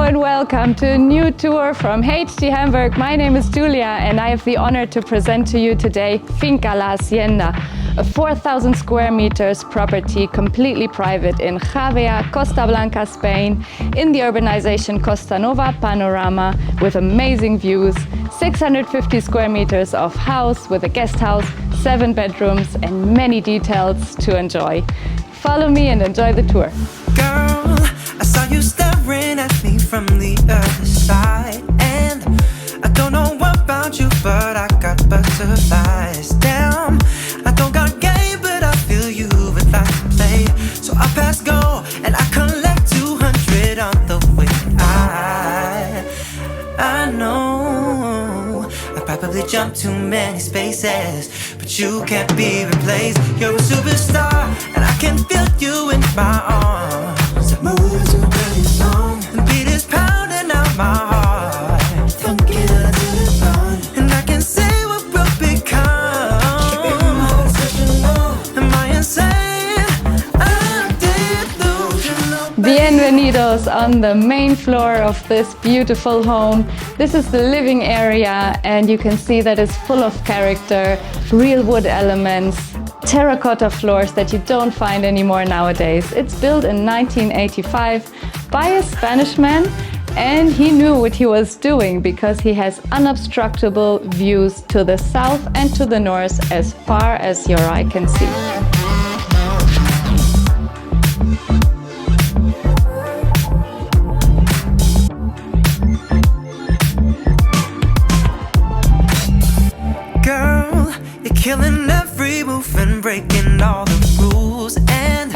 And welcome to a new tour from HT Hamburg. My name is Julia and I have the honor to present to you today Finca La Hacienda, a 4,000 square meters property completely private in Javea, Costa Blanca, Spain, in the urbanization Costa Nova panorama with amazing views, 650 square meters of house with a guest house, 7 bedrooms and many details to enjoy. Follow me and enjoy the tour. Girl, I saw you staring at me from the other side, and I don't know about you, but I got butterflies. Damn, I don't got game, but I feel you would like to play. So I pass go and I collect 200 on the way. I know I probably jumped too many spaces, but you can't be replaced. You're a superstar and I can feel you in my arms. Moving to a brilliant song, the beat is pounding out my heart. Funky until it's gone, and I can say what we'll become. Keeping my obsession on. Am I insane? I'm delusional. Bienvenidos on the main floor of this beautiful home. This is the living area and you can see that it's full of character, real wood elements, terracotta floors that you don't find anymore nowadays. It's built in 1985 by a Spanish man and he knew what he was doing because he has unobstructable views to the south and to the north as far as your eye can see. Girl, you're killing every move and breaking all the rules, and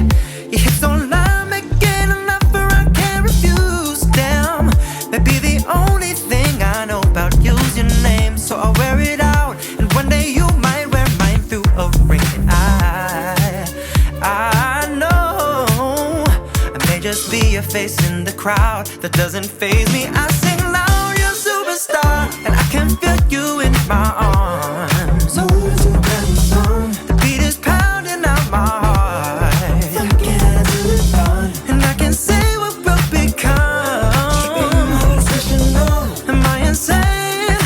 your hips don't lie, making an offer I can't refuse. Damn, maybe the only thing I know about you's your name, so I'll wear it out, and one day you might wear mine through a ring. And I know I may just be a face in the crowd that doesn't faze me. I sing loud, you're a superstar, and I can feel you in my arms. The beat is pounding out my heart. And I can say what we'll become. Am I insane?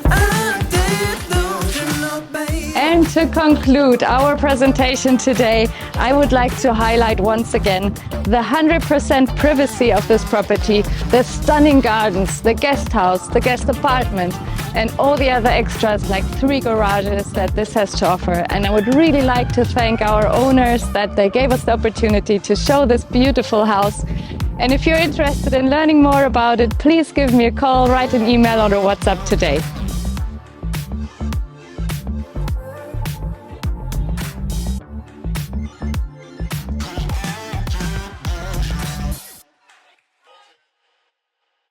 I'm delusional, baby. And to conclude our presentation today, I would like to highlight once again the 100% privacy of this property, the stunning gardens, the guest house, the guest apartment, and all the other extras like 3 garages that this has to offer. And I would really like to thank our owners that they gave us the opportunity to show this beautiful house. And if you're interested in learning more about it, please give me a call, write an email or a WhatsApp today.